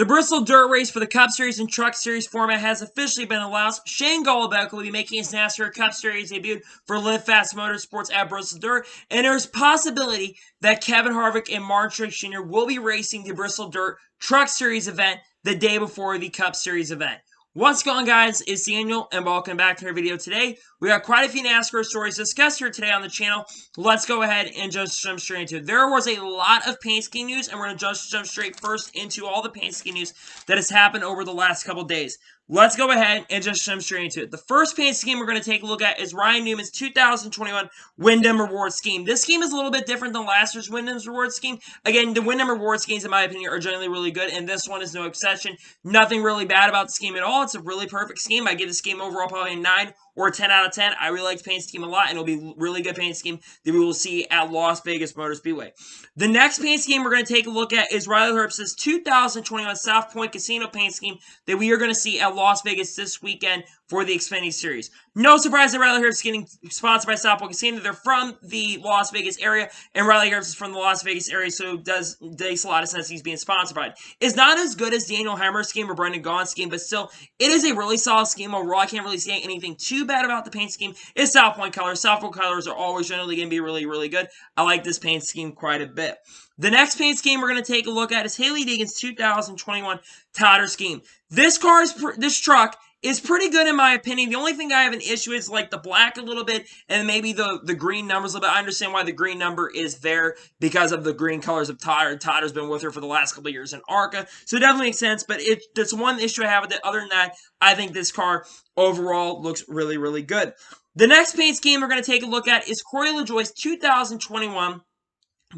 The Bristol Dirt Race for the Cup Series and Truck Series format has officially been announced. Shane Golombek will be making his NASCAR Cup Series debut for Live Fast Motorsports at Bristol Dirt, and there's possibility that Kevin Harvick and Trixx Jr. will be racing the Bristol Dirt Truck Series event the day before the Cup Series event. What's going on, guys? It's Daniel, and welcome back to our video today. We got quite a few NASCAR stories discussed here today on the channel. Let's go ahead and just jump straight into it. There was a lot of paint scheme news, and we're going to just jump straight first into all the paint scheme news that has happened over the last couple days. Let's go ahead and just jump straight into it. The first paint scheme we're going to take a look at is Ryan Newman's 2021 Windham Reward Scheme. This scheme is a little bit different than last year's Windham's Reward Scheme. Again, the Windham Reward Schemes, in my opinion, are generally really good, and this one is no exception. Nothing really bad about the scheme at all. It's a really perfect scheme. I give this scheme overall probably a 9 or a 10 out of 10. I really like the paint scheme a lot, and it'll be a really good paint scheme that we will see at Las Vegas Motor Speedway. The next paint scheme we're going to take a look at is Riley Herbst's 2021 South Point Casino paint scheme that we are going to see at Las Vegas this weekend for the Xfinity Series. No surprise that Riley Herbst is getting sponsored by South Point Casino. They're from the Las Vegas area, and Riley Herbst is from the Las Vegas area, so it makes a lot of sense he's being sponsored by it. It's not as good as Daniel Hemmer's scheme or Brendan Gaughan's scheme, but still, it is a really solid scheme overall. I can't really say anything too bad about the paint scheme. It's South Point colors. South Point colors are always generally going to be really, really good. I like this paint scheme quite a bit. The next paint scheme we're going to take a look at is Hailie Deegan's 2021 Toddler scheme. This truck is pretty good in my opinion. The only thing I have an issue is like the black a little bit and maybe the green numbers a little bit. I understand why the green number is there because of the green colors of Toddler. Toddler's been with her for the last couple of years in ARCA, so it definitely makes sense, but that's one issue I have with it. Other than that, I think this car overall looks really, really good. The next paint scheme we're going to take a look at is Corey LaJoie's 2021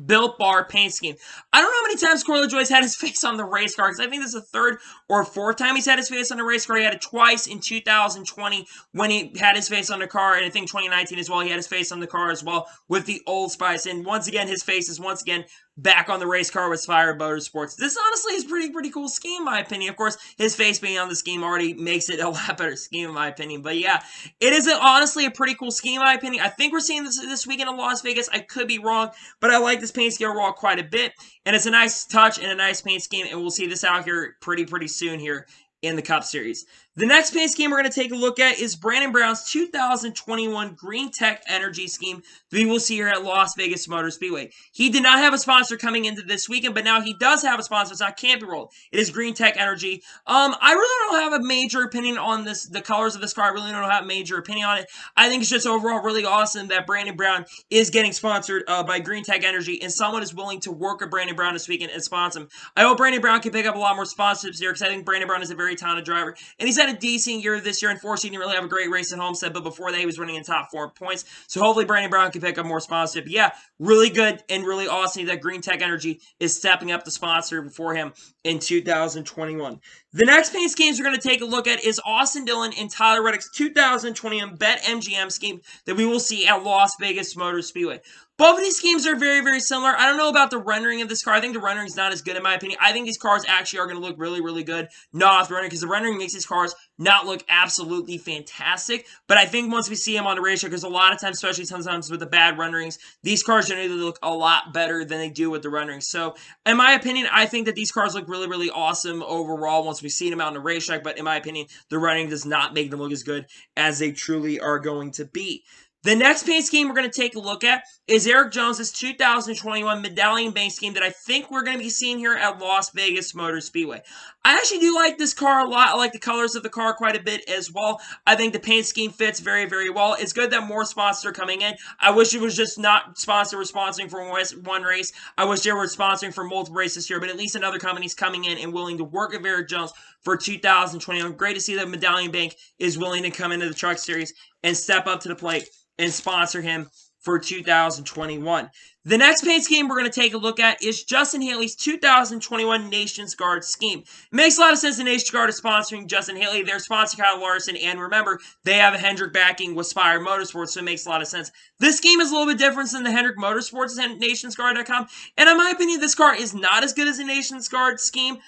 Built Bar paint scheme. I don't know how many times Corey LaJoie's had his face on the race car, because I think this is the third or fourth time he's had his face on the race car. He had it twice in 2020 when he had his face on the car, and I think 2019 as well, he had his face on the car as well with the Old Spice. And once again, his face is once again back on the race car with Spire Motorsports. This honestly is pretty cool scheme in my opinion. Of course, his face being on the scheme already makes it a lot better scheme in my opinion. But yeah, it is honestly a pretty cool scheme in my opinion. I think we're seeing this weekend in Las Vegas. I could be wrong, but I like this paint scheme overall quite a bit. And it's a nice touch and a nice paint scheme, and we'll see this out here pretty soon here in the Cup Series. The next paint scheme we're going to take a look at is Brandon Brown's 2021 Green Tech Energy scheme that we will see here at Las Vegas Motor Speedway. He did not have a sponsor coming into this weekend, but now he does have a sponsor. It's not Camping World. It is Green Tech Energy. I really don't have a major opinion on this. The colors of this car, I really don't have a major opinion on it. I think it's just overall really awesome that Brandon Brown is getting sponsored by Green Tech Energy, and someone is willing to work with Brandon Brown this weekend and sponsor him. I hope Brandon Brown can pick up a lot more sponsorships here, because I think Brandon Brown is a very talented driver, and he's had a decent year this year. Unfortunately, he didn't really have a great race at Homestead, but before that, he was running in top 4 points. So hopefully, Brandon Brown can pick up more sponsorship. But yeah, really good and really awesome that Green Tech Energy is stepping up the sponsor for him in 2021. The next paint schemes we're going to take a look at is Austin Dillon and Tyler Reddick's 2021 BetMGM scheme that we will see at Las Vegas Motor Speedway. Both of these schemes are very similar. I don't know about the rendering of this car. I think the rendering is not as good in my opinion. I think these cars actually are going to look really good not off the rendering, because the rendering makes these cars not look absolutely fantastic. But I think once we see them on the racetrack, because a lot of times, especially sometimes with the bad renderings, these cars generally look a lot better than they do with the renderings. So in my opinion, I think that these cars look really awesome overall once we see them out on the racetrack. But in my opinion, the rendering does not make them look as good as they truly are going to be. The next paint scheme we're going to take a look at is Erik Jones's 2021 Medallion Bank scheme that I think we're going to be seeing here at Las Vegas Motor Speedway. I actually do like this car a lot. I like the colors of the car quite a bit as well. I think the paint scheme fits very well. It's good that more sponsors are coming in. I wish it was just not sponsoring for one race. I wish they were sponsoring for multiple races here, but at least another company's coming in and willing to work with Erik Jones for 2021. Great to see that Medallion Bank is willing to come into the Truck Series and step up to the plate and sponsor him for 2021. The next paint scheme we're going to take a look at is Justin Haley's 2021 Nations Guard scheme. It makes a lot of sense the Nations Guard is sponsoring Justin Haley. They're sponsoring Kyle Larson, and remember, they have a Hendrick backing with Spire Motorsports, so it makes a lot of sense. This scheme is a little bit different than the Hendrick Motorsports and NationsGuard.com, and in my opinion, this car is not as good as the Nations Guard scheme,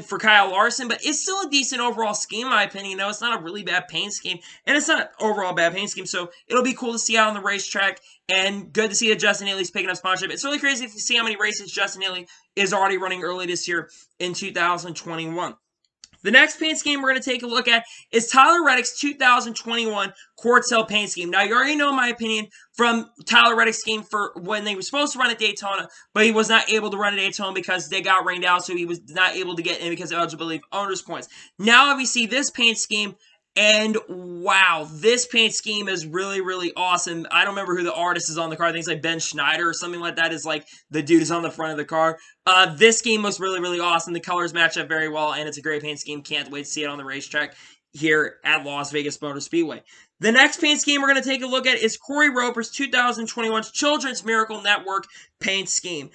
for Kyle Larson, but it's still a decent overall scheme, in my opinion. You know, it's not a really bad paint scheme, and it's not an overall bad paint scheme, so it'll be cool to see out on the racetrack, and good to see that Justin Haley's picking up sponsorship. It's really crazy if you see how many races Justin Haley is already running early this year in 2021. The next paint scheme we're going to take a look at is Tyler Reddick's 2021 Quartel paint scheme. Now, you already know my opinion from Tyler Reddick's scheme for when they were supposed to run at Daytona, but he was not able to run at Daytona because they got rained out, so he was not able to get in because of eligibility of owners' points. Now, we see this paint scheme, and wow, this paint scheme is really, really awesome. I don't remember who the artist is on the car. I think it's like Ben Schneider or something like that is like the dude who's on the front of the car. This scheme was really, really awesome. The colors match up very well, and it's a great paint scheme. Can't wait to see it on the racetrack here at Las Vegas Motor Speedway. The next paint scheme we're going to take a look at is Corey Roper's 2021 Children's Miracle Network paint scheme.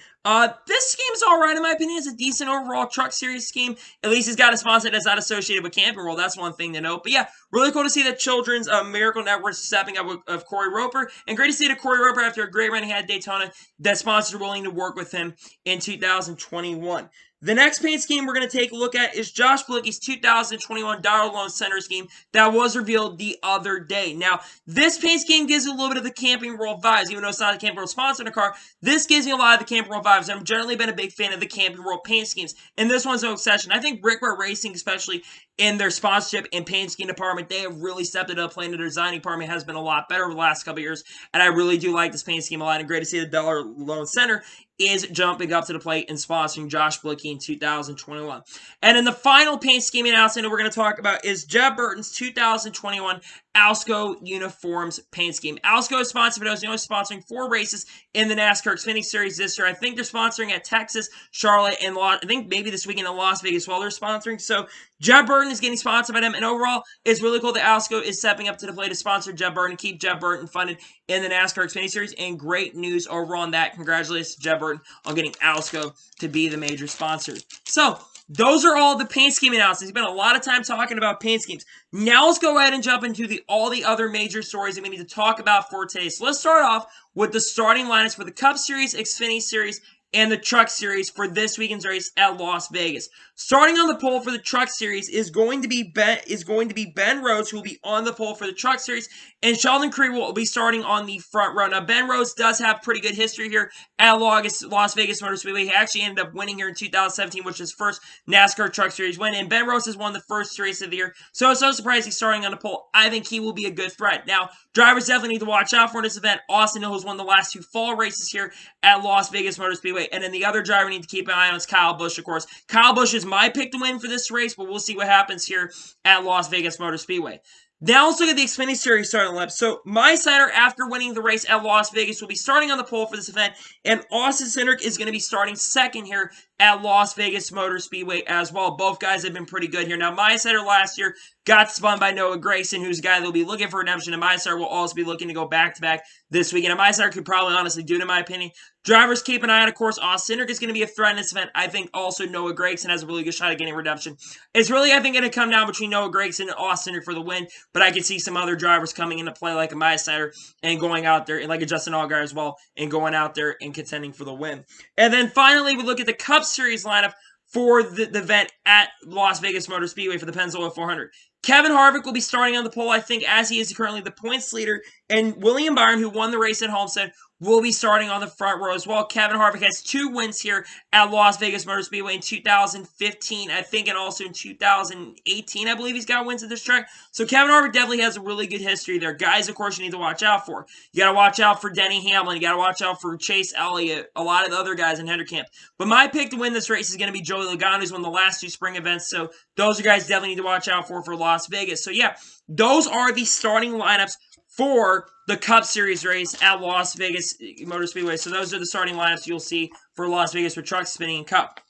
This scheme's alright in my opinion. It's a decent overall Truck Series scheme. At least he's got a sponsor that's not associated with Camping World. That's one thing to note. But yeah, really cool to see the Children's Miracle Network stepping up of Corey Roper. And great to see that Corey Roper, after a great run he had at Daytona, that sponsors are willing to work with him in 2021. The next paint scheme we're going to take a look at is Josh Bilicki's 2021 Dollar Loan Center scheme that was revealed the other day. Now, this paint scheme gives you a little bit of the Camping World vibes. Even though it's not a Camping World sponsor in the car, this gives me a lot of the Camping World vibes. I've generally been a big fan of the Camping World paint schemes, and this one's no exception. I think Brickware Racing, especially in their sponsorship and paint scheme department, they have really stepped it up. Playing the design department has been a lot better over the last couple of years, and I really do like this paint scheme a lot, and great to see the Dollar Loan Center is jumping up to the plate and sponsoring Josh Bilicki in 2021. And then the final paint scheme announcement we're going to talk about is Jeb Burton's 2021 Alsco Uniforms paint scheme. Alsco is sponsored, but I was only sponsoring 4 races in the NASCAR Xfinity Series this year. I think they're sponsoring at Texas, Charlotte, and I think maybe this weekend in Las Vegas while they're sponsoring. So Jeb Burton is getting sponsored by them, and overall, it's really cool that Alsco is stepping up to the plate to sponsor Jeb Burton, keep Jeb Burton funded in the NASCAR Xfinity Series, and great news overall on that. Congratulations to Jeb Burton on getting Alsco to be the major sponsor. So, those are all the paint scheme announcements. We've spent a lot of time talking about paint schemes. Now let's go ahead and jump into all the other major stories that we need to talk about for today. So let's start off with the starting lineups for the Cup Series, Xfinity Series, and the Truck Series for this weekend's race at Las Vegas. Starting on the pole for the Truck Series is going to be Ben Rhodes, who will be on the pole for the Truck Series, and Sheldon Creed will be starting on the front row. Now, Ben Rhodes does have pretty good history here at Las Vegas Motor Speedway. He actually ended up winning here in 2017, which is his first NASCAR Truck Series win, and Ben Rhodes has won the first race of the year, so it's no surprise he's starting on the pole. I think he will be a good threat. Now, drivers definitely need to watch out for this event. Austin Hill has won the last 2 fall races here at Las Vegas Motor Speedway. And then the other driver we need to keep an eye on is Kyle Busch, of course. Kyle Busch is my pick to win for this race, but we'll see what happens here at Las Vegas Motor Speedway. Now let's look at the Xfinity Series starting lineup. So my Sider, after winning the race at Las Vegas, will be starting on the pole for this event, and Austin Cindric is going to be starting second here at Las Vegas Motor Speedway as well. Both guys have been pretty good here. Now, my Sider last year got spun by Noah Gragson, who's a guy that will be looking for redemption, and my Sider will also be looking to go back-to-back this weekend. And my Sider could probably honestly do it, in my opinion. Drivers keep an eye on, of course, Austin Cindric is going to be a threat in this event. I think also Noah Gragson has a really good shot at getting redemption. It's really, I think, going to come down between Noah Gragson and Austin Cindric for the win, but I can see some other drivers coming into play like a my Sider and going out there, and like a Justin Allgaier as well, and going out there and contending for the win. And then finally, we look at the Cup Series lineup for the event at Las Vegas Motor Speedway for the Pennzoil 400. Kevin Harvick will be starting on the pole, I think, as he is currently the points leader, and William Byron, who won the race at Homestead, will be starting on the front row as well. Kevin Harvick has 2 wins here at Las Vegas Motor Speedway in 2015, I think, and also in 2018, I believe he's got wins at this track. So Kevin Harvick definitely has a really good history there. Guys, of course, you need to watch out for. You got to watch out for Denny Hamlin. You got to watch out for Chase Elliott, a lot of the other guys in Hendrick Camp. But my pick to win this race is going to be Joey Logano, who's won the last 2 spring events. So those are guys definitely need to watch out for Las Vegas. So yeah, those are the starting lineups for the Cup Series race at Las Vegas Motor Speedway. So those are the starting lineups you'll see for Las Vegas for Trucks, Spinning, and Cup.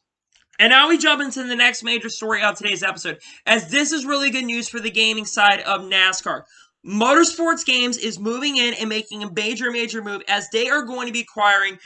And now we jump into the next major story of today's episode, as this is really good news for the gaming side of NASCAR. Motorsports Games is moving in and making a major move as they are going to be acquiring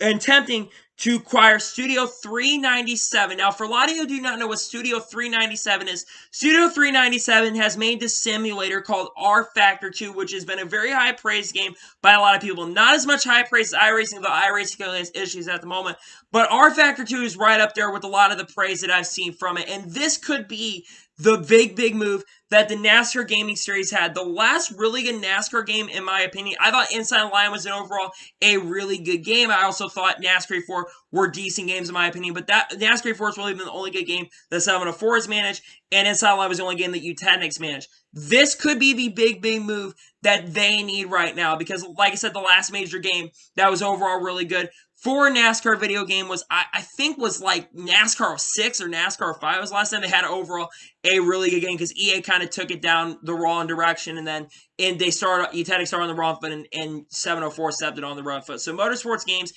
and attempting to acquire Studio 397. Now, for a lot of you who do not know what Studio 397 is, Studio 397 has made this simulator called R Factor 2, which has been a very high praise game by a lot of people. Not as much high praise as iRacing, though iRacing has issues at the moment. But R Factor 2 is right up there with a lot of the praise that I've seen from it. And this could be the big move that the NASCAR Gaming Series had. The last really good NASCAR game, in my opinion, I thought Inside Line was an overall a really good game. I also thought NASCAR 4 were decent games, in my opinion, but that NASCAR 4 has really been the only good game that 704 has managed, and Inside Line was the only game that Untitled managed. This could be the big move that they need right now, because like I said, the last major game that was overall really good for a NASCAR video game was, I think, was like NASCAR 6 or NASCAR 5 was the last time they had overall a really good game, because EA kind of took it down the wrong direction, and then they started on the wrong foot, and 704 stepped it on the wrong foot. So Motorsports Games,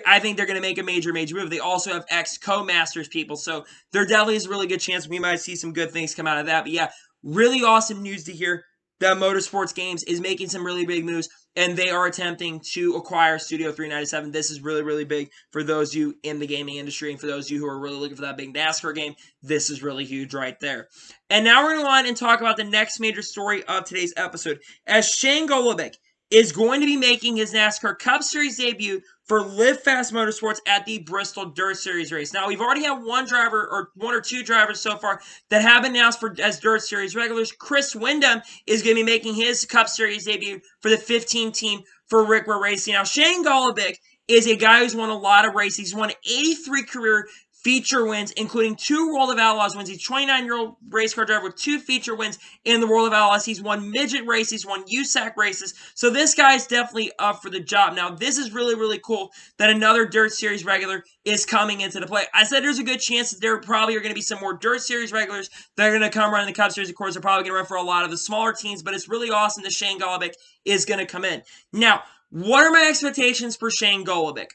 I think they're going to make a major move. They also have ex-co-masters people, so there definitely is a really good chance we might see some good things come out of that. But yeah, really awesome news to hear that Motorsports Games is making some really big moves, and they are attempting to acquire Studio 397. This is really big for those of you in the gaming industry, and for those of you who are really looking for that big NASCAR game. This is really huge right there. And now we're going to go on and talk about the next major story of today's episode, as Shane Golobic is going to be making his NASCAR Cup Series debut for Live Fast Motorsports at the Bristol Dirt Series race. Now, we've already had one or two drivers so far that have been announced as Dirt Series regulars. Chris Windham is going to be making his Cup Series debut for the 15 team for Rickwer Racing. Now, Shane Golobic is a guy who's won a lot of races. He's won 83 career feature wins, including 2 World of Outlaws wins. He's a 29-year-old race car driver with 2 feature wins in the World of Outlaws. He's won midget races, he's won USAC races. So this guy's definitely up for the job. Now, this is really cool that another Dirt Series regular is coming into the play. I said there's a good chance that there probably are going to be some more Dirt Series regulars that are going to come running the Cup Series. Of course, they're probably going to run for a lot of the smaller teams, but it's really awesome that Shane Golobic is going to come in. Now, what are my expectations for Shane Golobic?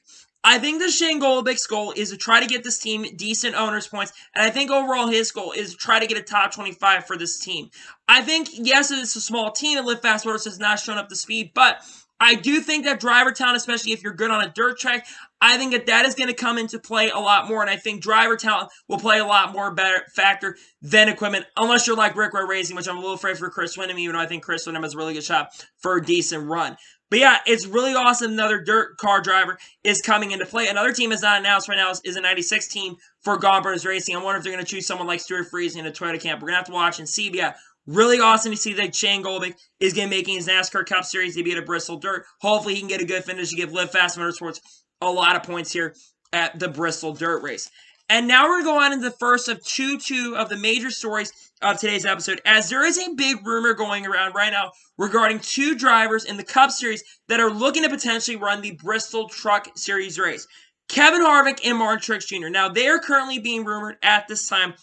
I think that Shane Golobic's goal is to try to get this team decent owners points, and I think overall his goal is to try to get a top 25 for this team. I think, yes, it's a small team, and Live Fast Motors has not shown up to speed, but I do think that driver talent, especially if you're good on a dirt track, I think that is going to come into play a lot more, and I think driver talent will play a lot more better factor than equipment, unless you're like Rickwer Racing, which I'm a little afraid for Chris Windham, even though I think Chris Windham has a really good shot for a decent run. But yeah, it's really awesome another dirt car driver is coming into play. Another team is not announced right now is a 96 team for Gone Burners Racing. I wonder if they're going to choose someone like Stuart Friesen in a Toyota camp. We're going to have to watch and see. But yeah, really awesome to see that Shane Golobic is going to be making his NASCAR Cup Series debut at Bristol Dirt. Hopefully he can get a good finish to give Live Fast Motorsports a lot of points here at the Bristol Dirt race. And now we're going to go on into the first of two of the major stories of today's episode, as there is a big rumor going around right now regarding 2 drivers in the Cup Series that are looking to potentially run the Bristol Truck Series race. Kevin Harvick and Trixx Jr. Now, they are currently being rumored at this time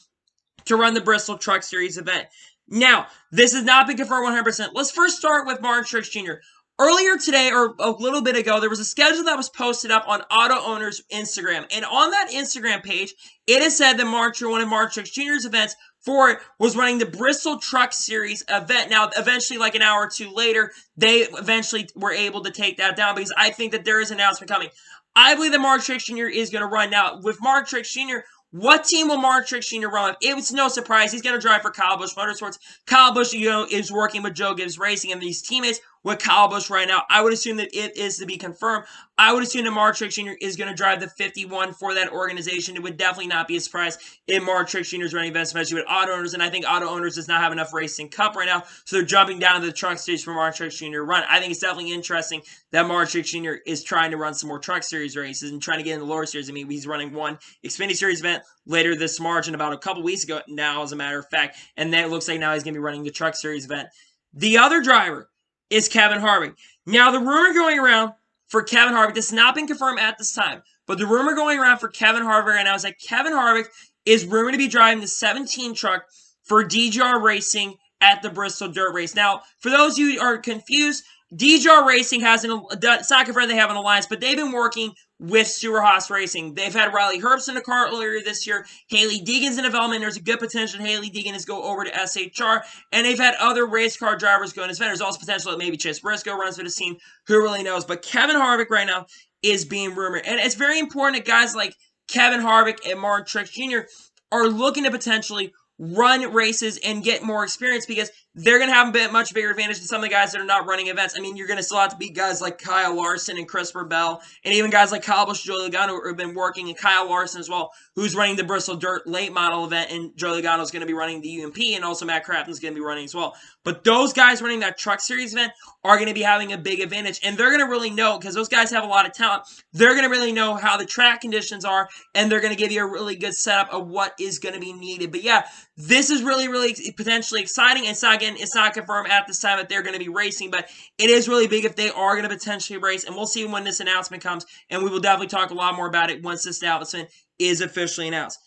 to run the Bristol Truck Series event. Now, this has not been confirmed 100%. Let's first start with Trixx Jr. Earlier today, or a little bit ago, there was a schedule that was posted up on Auto Owner's Instagram. And on that Instagram page, it is said that one of Trixx Jr.'s events for it was running the Bristol Truck Series event. Now, eventually, like an hour or two later, they eventually were able to take that down, because I think that there is an announcement coming. I believe that Trixx Jr. is going to run. Now, with Trixx Jr., what team will Trixx Jr. run? It was no surprise. He's going to drive for Kyle Busch Motorsports. Kyle Busch, is working with Joe Gibbs Racing, and these teammates with Kyle Busch right now. I would assume that it is to be confirmed. I would assume that Trixx Jr. is going to drive the 51 for that organization. It would definitely not be a surprise if Trixx Jr. is running events, especially with Auto Owners, and I think Auto Owners does not have enough racing cup right now, so they're jumping down to the Truck Series for Trixx Jr. to run. I think it's definitely interesting that Trixx Jr. is trying to run some more Truck Series races and trying to get in the lower series. I mean, he's running one Xfinity Series event later this March, and about a couple weeks ago now, as a matter of fact, and then it looks like now he's going to be running the Truck Series event. The other driver is Kevin Harvick. Now, the rumor going around for Kevin Harvick, this has not been confirmed at this time, but the rumor going around for Kevin Harvick right now is that Kevin Harvick is rumored to be driving the 17 truck for DGR Racing at the Bristol Dirt Race. Now, for those of you who are confused, DGR Racing it's not confirmed they have an alliance, but they've been working with Stewart Haas Racing. They've had Riley Herbst in the car earlier this year. Haley Deegan's in development. There's a good potential Haley Deegan is go over to SHR. And they've had other race car drivers go in this event. There's also potential that maybe Chase Briscoe runs for this team. Who really knows? But Kevin Harvick right now is being rumored. And it's very important that guys like Kevin Harvick and Martin Trixx Jr. are looking to potentially run races and get more experience because they're going to have a much bigger advantage than some of the guys that are not running events. I mean, you're going to still have to beat guys like Kyle Larson and Christopher Bell, and even guys like Kyle Busch, Joey Logano, who have been working, and Kyle Larson as well, who's running the Bristol Dirt late model event, and Joey Logano is going to be running the UMP, and also Matt Crafton's going to be running as well. But those guys running that Truck Series event are going to be having a big advantage, and they're going to really know, because those guys have a lot of talent, they're going to really know how the track conditions are, and they're going to give you a really good setup of what is going to be needed. But yeah, this is really, really potentially exciting. It's not, again, it's not confirmed at this time that they're going to be racing, but it is really big if they are going to potentially race, and we'll see when this announcement comes, and we will definitely talk a lot more about it once this announcement is officially announced.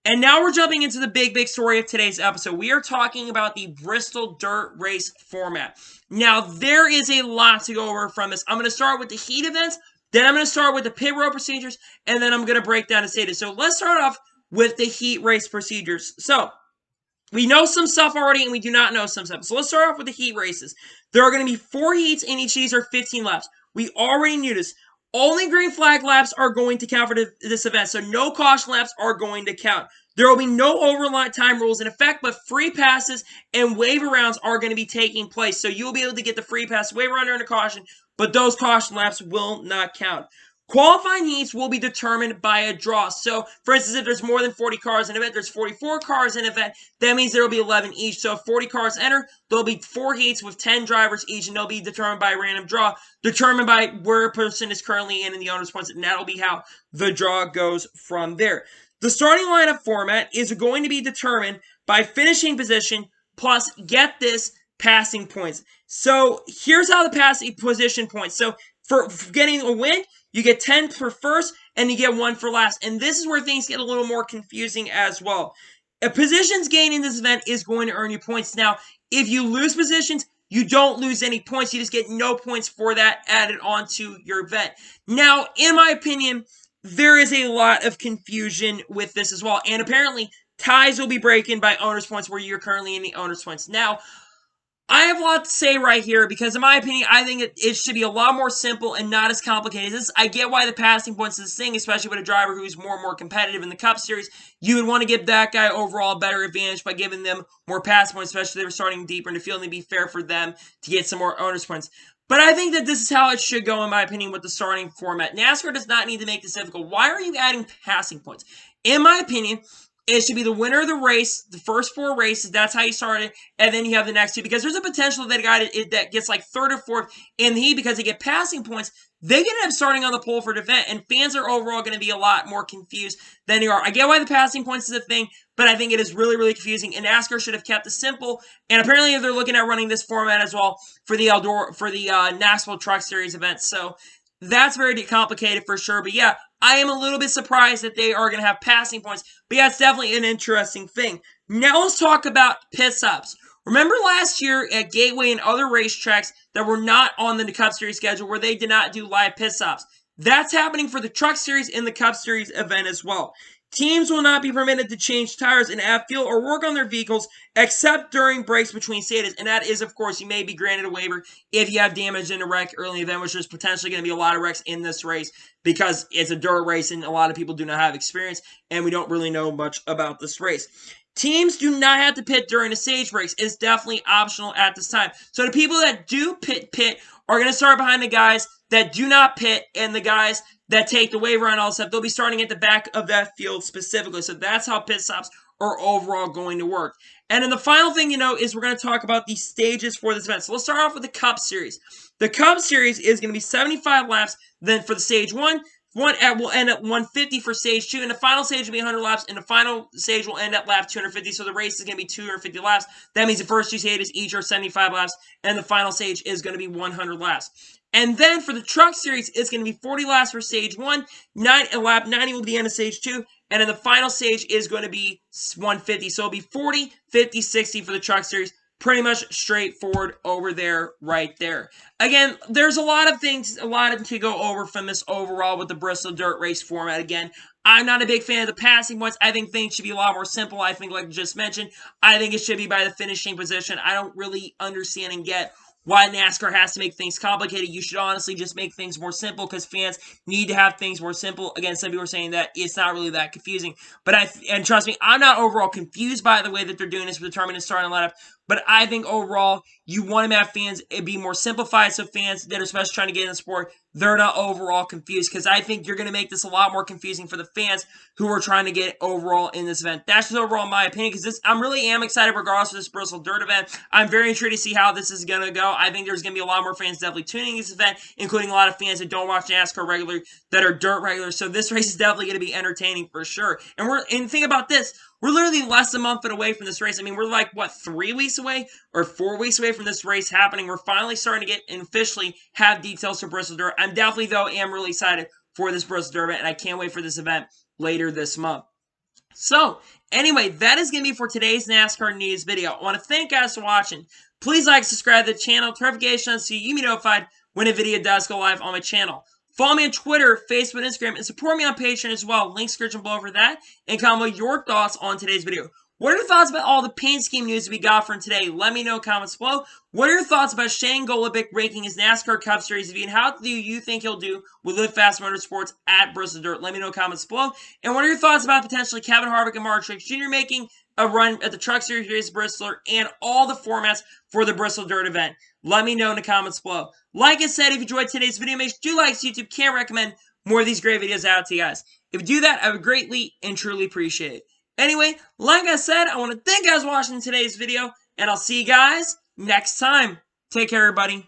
And now we're jumping into the big story of today's episode. We are talking about the Bristol Dirt Race format. Now, there is a lot to go over from this. I'm going to start with the heat events, then I'm going to start with the pit road procedures, and then I'm going to break down the status. So let's start off with the heat race procedures. So, we know some stuff already, and we do not know some stuff. So let's start off with the heat races. There are going to be 4 heats, and each of these are 15 laps. We already knew this. Only green flag laps are going to count for this event, so no caution laps are going to count. There will be no overtime rules in effect, but free passes and waiver rounds are going to be taking place. So you'll be able to get the free pass, waiver round, and a caution, but those caution laps will not count. Qualifying heats will be determined by a draw. So, for instance, if there's more than 40 cars in an event, there's 44 cars in an event, that means there will be 11 each. So, if 40 cars enter, there'll be 4 heats with 10 drivers each, and they'll be determined by a random draw, determined by where a person is currently in the owner's points, and that'll be how the draw goes from there. The starting lineup format is going to be determined by finishing position plus, get this, passing points. So, here's how the passing position points. So, for getting a win, you get 10 for first, and you get 1 for last. And this is where things get a little more confusing as well. A positions gained in this event is going to earn you points. Now, if you lose positions, you don't lose any points. You just get no points for that added onto your event. Now, in my opinion, there is a lot of confusion with this as well. And apparently, ties will be breaking by owner's points where you're currently in the owner's points. Now, I have a lot to say right here because, in my opinion, I think it should be a lot more simple and not as complicated as this. I get why the passing points is this thing, especially with a driver who's more and more competitive in the Cup Series. You would want to give that guy overall a better advantage by giving them more passing points, especially if they're starting deeper in the field, and it'd be fair for them to get some more owner's points. But I think that this is how it should go, in my opinion, with the starting format. NASCAR does not need to make this difficult. Why are you adding passing points? In my opinion, it should be the winner of the race, the first 4 races. That's how you start it. And then you have the next 2. Because there's a potential that a guy that gets like 3rd or 4th in the heat because they get passing points, they could end up starting on the pole for the event. And fans are overall going to be a lot more confused than they are. I get why the passing points is a thing, but I think it is really, really confusing. And NASCAR should have kept it simple. And apparently they're looking at running this format as well for the Nashville Truck Series event. So that's very complicated for sure. But yeah, I am a little bit surprised that they are going to have passing points. But yeah, it's definitely an interesting thing. Now let's talk about pit stops. Remember last year at Gateway and other racetracks that were not on the Cup Series schedule where they did not do live pit stops? That's happening for the Truck Series and the Cup Series event as well. Teams will not be permitted to change tires and add fuel or work on their vehicles except during breaks between stages. And that is, of course, you may be granted a waiver if you have damage in a wreck early in the event, which there's potentially going to be a lot of wrecks in this race because it's a dirt race and a lot of people do not have experience and we don't really know much about this race. Teams do not have to pit during the stage breaks. It's definitely optional at this time. So the people that do pit are going to start behind the guys that do not pit and the guys that take the waiver and all that stuff. They'll be starting at the back of that field specifically. So that's how pit stops are overall going to work. And then the final thing is we're going to talk about the stages for this event. So let's start off with the Cup Series. The Cup Series is going to be 75 laps. Then for the stage 1 will end at 150 for stage 2, and the final stage will be 100 laps, and the final stage will end at lap 250, so the race is going to be 250 laps. That means the first 2 stages each are 75 laps, and the final stage is going to be 100 laps. And then for the Truck Series, it's going to be 40 laps for stage 1, lap 90 will be the end of stage 2, and then the final stage is going to be 150. So it'll be 40, 50, 60 for the Truck Series, pretty much straightforward over there, right there. Again, there's a lot to go over from this overall with the Bristol Dirt Race format. Again, I'm not a big fan of the passing points. I think things should be a lot more simple. I think, like I just mentioned, I think it should be by the finishing position. I don't really understand and get why NASCAR has to make things complicated. You should honestly just make things more simple because fans need to have things more simple. Again, some people are saying that it's not really that confusing. And trust me, I'm not overall confused by the way that they're doing this with the tournament and starting lineup. But I think overall, you want to have fans it be more simplified so fans that are especially trying to get in the sport, they're not overall confused. Because I think you're going to make this a lot more confusing for the fans who are trying to get overall in this event. That's just overall my opinion. Because I really am excited regardless of this Bristol Dirt event. I'm very intrigued to see how this is going to go. I think there's going to be a lot more fans definitely tuning this event, including a lot of fans that don't watch NASCAR regularly, that are dirt regulars. So this race is definitely going to be entertaining for sure. And think about this. We're literally less than a month away from this race. I mean, we're like, what, 3 weeks away or 4 weeks away from this race happening. We're finally starting to get and officially have details for Bristol Dirt. I'm definitely, though, am really excited for this Bristol Dirt event, and I can't wait for this event later this month. So, anyway, that is going to be for today's NASCAR news video. I want to thank you guys for watching. Please like, subscribe to the channel, turn notifications so you can be notified when a video does go live on my channel. Follow me on Twitter, Facebook, Instagram, and support me on Patreon as well. Link description below for that. And comment your thoughts on today's video. What are your thoughts about all the paint scheme news we got from today? Let me know in comments below. What are your thoughts about Shane Golobic ranking his NASCAR Cup Series review? And how do you think he'll do with Live Fast Motorsports at Bristol Dirt? Let me know in comments below. And what are your thoughts about potentially Kevin Harvick and Trixx Jr. making a run at the Truck Series race Bristol and all the formats for the Bristol Dirt event? Let me know in the comments below. Like I said, if you enjoyed today's video, make sure you like YouTube. Can't recommend more of these great videos out to you guys. If you do that, I would greatly and truly appreciate it. Anyway, like I said, I want to thank you guys for watching today's video, and I'll see you guys next time. Take care, everybody.